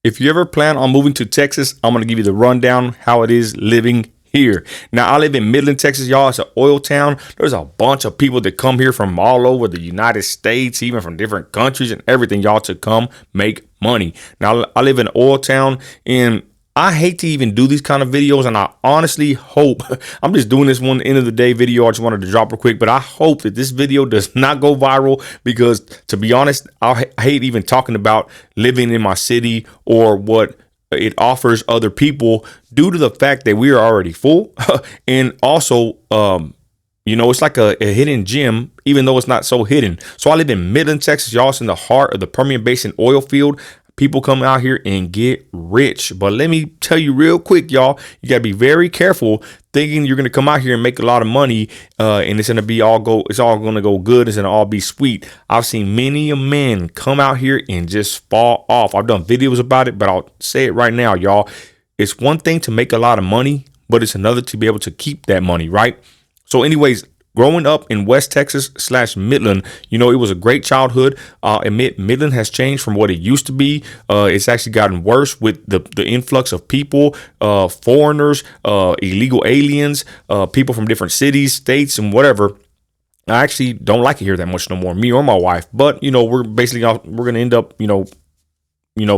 If you ever plan on moving to Texas, I'm going to give you the rundown how it is living here. Now, I live in Midland, Texas, y'all. It's an oil town. There's a bunch of people that come here from all over the United States, even from different countries and everything, y'all, to come make money. Now, I live in an oil town, and I hate to even do these kind of videos, and I honestly hope I'm just doing this one end of the day video. I just wanted to drop real quick, but I hope that this video does not go viral because, to be honest, I hate even talking about living in my city or what it offers other people due to the fact that we are already full. And also, it's like a hidden gem, even though it's not so hidden. So I live in Midland, Texas. Y'all, it's in the heart of the Permian Basin oil field. People come out here and get rich. But let me tell you real quick, y'all, you got to be very careful thinking you're going to come out here and make a lot of money and it's going to be it's all going to go good. It's going to all be sweet. I've seen many a man come out here and just fall off. I've done videos about it, but I'll say it right now, y'all. It's one thing to make a lot of money, but it's another to be able to keep that money, right? So anyways, growing up in West Texas / Midland, it was a great childhood. Admit Midland has changed from what it used to be. It's actually gotten worse with the influx of people, foreigners, illegal aliens, people from different cities, states, and whatever. I actually don't like it here that much no more, me or my wife. But we're gonna end up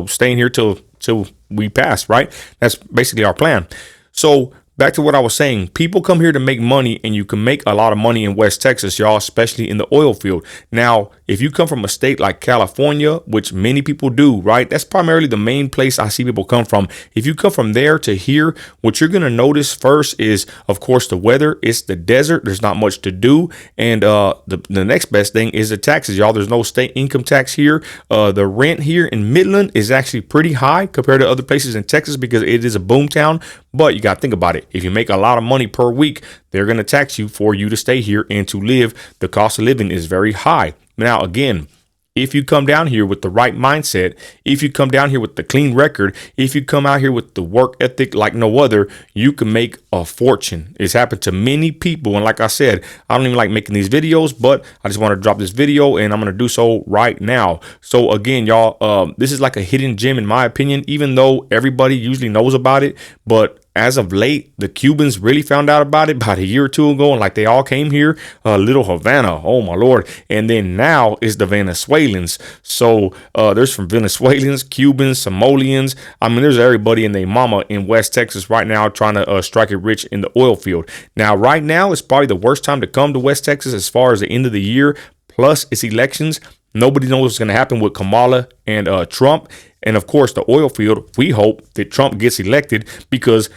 staying here till we pass, right? That's basically our plan. So back to what I was saying, people come here to make money, and you can make a lot of money in West Texas, y'all, especially in the oil field. Now, if you come from a state like California, which many people do, right? That's primarily the main place I see people come from. If you come from there to here, what you're going to notice first is, of course, the weather. It's the desert. There's not much to do. And the next best thing is the taxes, y'all. There's no state income tax here. The rent here in Midland is actually pretty high compared to other places in Texas because it is a boom town. But you got to think about it. If you make a lot of money per week, they're going to tax you for you to stay here and to live. The cost of living is very high. Now, again, if you come down here with the right mindset, if you come down here with the clean record, if you come out here with the work ethic like no other, you can make a fortune. It's happened to many people. And like I said, I don't even like making these videos, but I just want to drop this video and I'm going to do so right now. So again, y'all, this is like a hidden gem in my opinion, even though everybody usually knows about it. But as of late, the Cubans really found out about it about a year or two ago, and like they all came here, little Havana, oh my Lord. And then now is the Venezuelans. So there's from Venezuelans, Cubans, Somalians. I mean, there's everybody and their mama in West Texas right now trying to strike it rich in the oil field. Now, right now is probably the worst time to come to West Texas as far as the end of the year, plus it's elections. Nobody knows what's going to happen with Kamala and Trump. And of course, the oil field, we hope that Trump gets elected because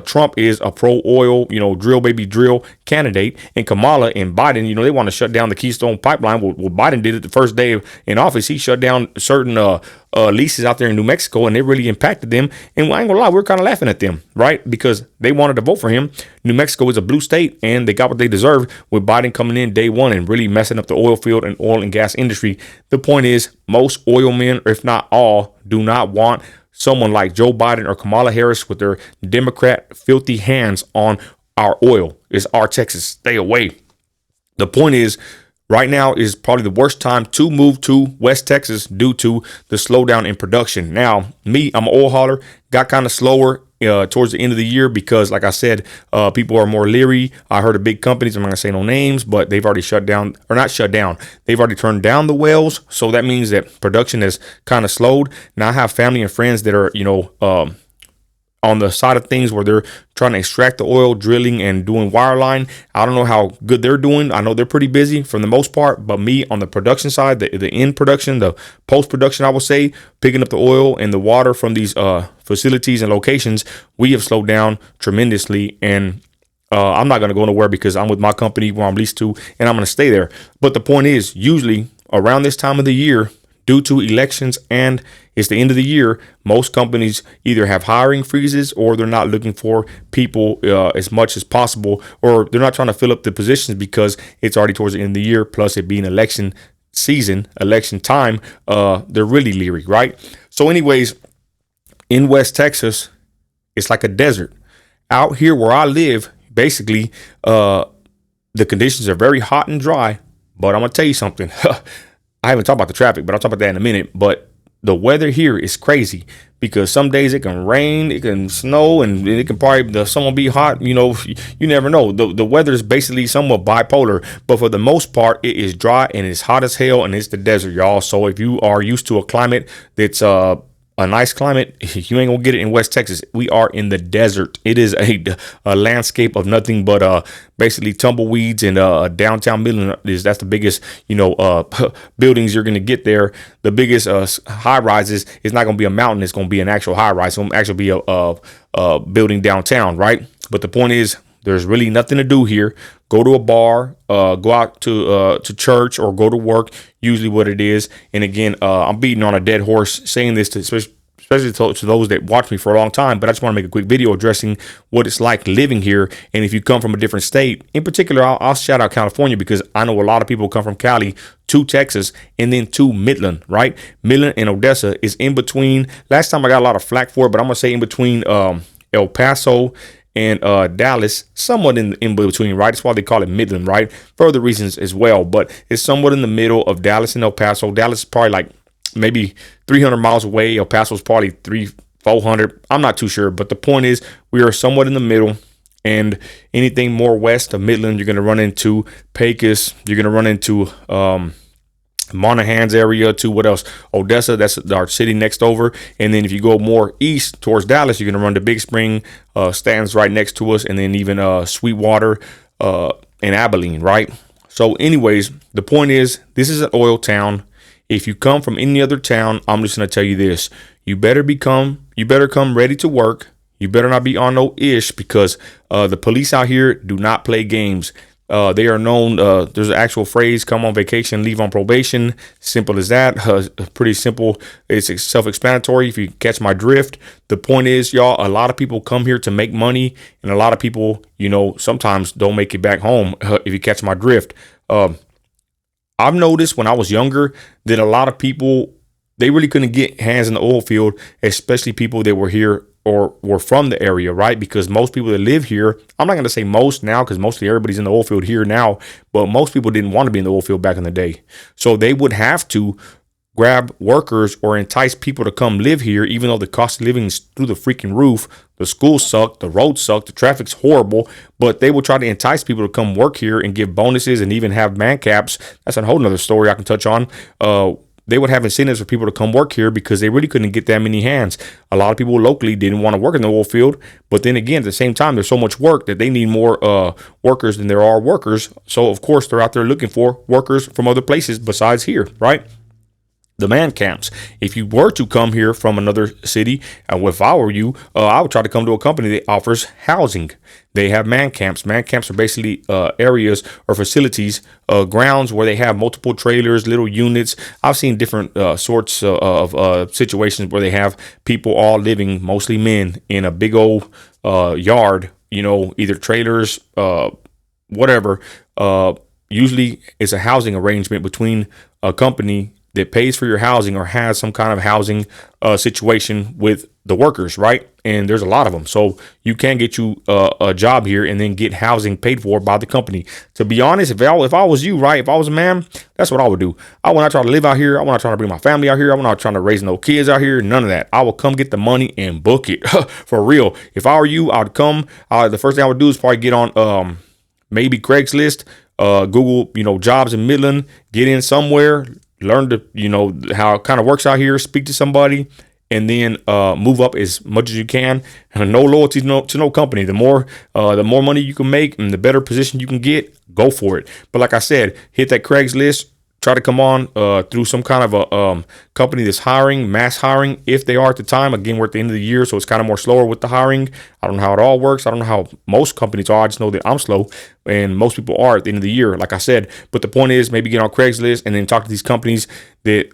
Trump is a pro-oil, drill baby drill candidate, and Kamala and Biden, they want to shut down the Keystone Pipeline. Well, Biden did it the first day in office. He shut down certain leases out there in New Mexico, and it really impacted them. And I ain't gonna lie, we're kind of laughing at them, right? Because they wanted to vote for him. New Mexico is a blue state, and they got what they deserved with Biden coming in day one and really messing up the oil field and oil and gas industry. The point is, most oil men, if not all, do not want someone like Joe Biden or Kamala Harris with their Democrat filthy hands on our oil. It's our Texas. Stay away. The point is, right now is probably the worst time to move to West Texas due to the slowdown in production. Now, me, I'm an oil hauler, got kind of slower towards the end of the year because, like I said, people are more leery. I heard of big companies, I'm not going to say no names, but they've already shut down, or not shut down. They've already turned down the wells. So that means that production has kind of slowed. Now I have family and friends that are, on the side of things where they're trying to extract the oil, drilling and doing wireline. I don't know how good they're doing. I know they're pretty busy for the most part, but me on the production side, the end production, the post production, I would say, picking up the oil and the water from these facilities and locations, we have slowed down tremendously. And I'm not going to go nowhere because I'm with my company where I'm leased to, and I'm going to stay there. But the point is, usually around this time of the year, due to elections and it's the end of the year, most companies either have hiring freezes or they're not looking for people as much as possible, or they're not trying to fill up the positions because it's already towards the end of the year. Plus it being election season, election time, they're really leery, right? So anyways, in West Texas, it's like a desert. Out here where I live, basically, the conditions are very hot and dry, but I'm going to tell you something. I haven't talked about the traffic, but I'll talk about that in a minute. But the weather here is crazy because some days it can rain, it can snow, and it can probably the sun will be hot. You never know. The weather is basically somewhat bipolar, but for the most part, it is dry and it's hot as hell, and it's the desert, y'all. So if you are used to a climate that's a nice climate, you ain't gonna get it in West Texas. We are in the desert. It is a landscape of nothing but basically tumbleweeds, and downtown Midland that's the biggest buildings you're gonna get there. The biggest high rises is not gonna be a mountain. It's gonna be an actual high rise. It's gonna actually be a building downtown, right? But the point is, there's really nothing to do here. Go to a bar, go out to church, or go to work. Usually, what it is. And again, I'm beating on a dead horse saying this, especially to those that watch me for a long time. But I just want to make a quick video addressing what it's like living here. And if you come from a different state, in particular, I'll shout out California because I know a lot of people come from Cali to Texas and then to Midland, right? Midland and Odessa is in between. Last time I got a lot of flack for it, but I'm gonna say in between El Paso and Dallas, somewhat in between, right? That's why they call it Midland, right? For other reasons as well, but it's somewhat in the middle of Dallas and El Paso. Dallas is probably like maybe 300 miles away. El Paso is probably 400. I'm not too sure, but the point is we are somewhat in the middle. And anything more west of Midland, you're going to run into Pecos. You're going to run into Monaghan's area to what else? Odessa, that's our city next over. And then if you go more east towards Dallas, you're going to run to Big Spring, Stanton's right next to us, and then even Sweetwater and Abilene, right? So anyways, the point is, this is an oil town. If you come from any other town, I'm just going to tell you this. You better come ready to work. You better not be on no ish, because the police out here do not play games. They are known, there's an actual phrase, come on vacation, leave on probation. Simple as that. Pretty simple. It's self-explanatory if you catch my drift. The point is, y'all, a lot of people come here to make money, and a lot of people, sometimes don't make it back home, if you catch my drift. I've noticed when I was younger that a lot of people, they really couldn't get hands in the oil field, especially people that were here or were from the area, right? Because most people that live here, I'm not going to say most now, because mostly everybody's in the oil field here now, but most people didn't want to be in the oil field back in the day. So they would have to grab workers or entice people to come live here, even though the cost of living is through the freaking roof. The schools suck, the roads suck, the traffic's horrible, but they will try to entice people to come work here and give bonuses and even have man caps. That's a whole nother story I can touch on. They would have incentives for people to come work here because they really couldn't get that many hands. A lot of people locally didn't want to work in the oil field, but then again, at the same time, there's so much work that they need more workers than there are workers. So of course, they're out there looking for workers from other places besides here, right? The man camps. If you were to come here from another city, if I were you, I would try to come to a company that offers housing. They have man camps. Man camps are basically areas or facilities, grounds where they have multiple trailers, little units. I've seen different sorts of situations where they have people all living, mostly men, in a big old yard, either trailers, whatever. Usually it's a housing arrangement between a company that pays for your housing or has some kind of housing situation with the workers, right? And there's a lot of them. So you can get you a job here and then get housing paid for by the company. To be honest, if I was you, right, if I was a man, that's what I would do. I would not try to live out here. I would not try to bring my family out here. I would not try to raise no kids out here. None of that. I would come get the money and book it. For real. If I were you, I would come. The first thing I would do is probably get on maybe Craigslist, Google, jobs in Midland, get in somewhere, learn to, how it kind of works out here, speak to somebody, and then move up as much as you can. And no loyalty to no company. The more money you can make and the better position you can get, go for it. But like I said, hit that Craigslist. Try to come on through some kind of a company that's hiring, mass hiring, if they are at the time. Again, we're at the end of the year, so it's kind of more slower with the hiring. I don't know how it all works. I don't know how most companies are. I just know that I'm slow, and most people are at the end of the year, like I said. But the point is, maybe get on Craigslist and then talk to these companies that,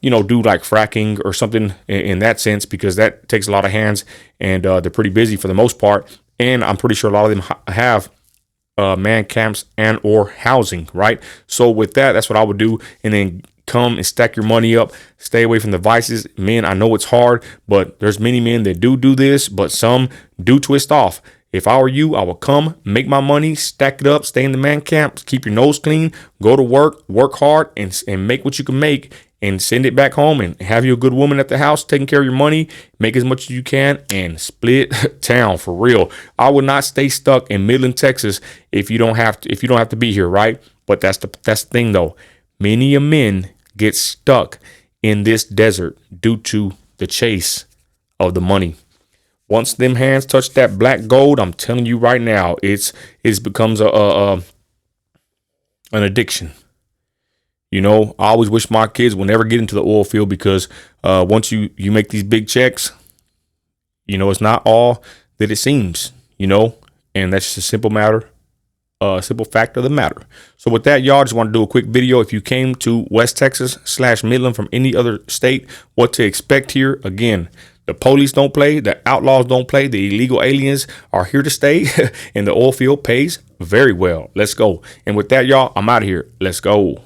do like fracking or something in that sense, because that takes a lot of hands, and they're pretty busy for the most part. And I'm pretty sure a lot of them have man camps and or housing, right? So with that, that's what I would do. And then come and stack your money up. Stay away from the vices. Men, I know it's hard, but there's many men that do this, but some do twist off. If I were you, I would come, make my money, stack it up, stay in the man camp, keep your nose clean, go to work hard, and make what you can make, and send it back home, and have you a good woman at the house taking care of your money, make as much as you can, and split town for real. I would not stay stuck in Midland, Texas if you don't have to be here, right? But that's the thing though. Many men get stuck in this desert due to the chase of the money. Once them hands touch that black gold, I'm telling you right now, it becomes an addiction. You know, I always wish my kids would never get into the oil field, because once you make these big checks, you know, it's not all that it seems, you know, and that's just a simple fact of the matter. So with that, y'all, just want to do a quick video. If you came to West Texas / Midland from any other state, what to expect here. Again, the police don't play, the outlaws don't play, the illegal aliens are here to stay, and the oil field pays very well. Let's go. And with that, y'all, I'm out of here. Let's go.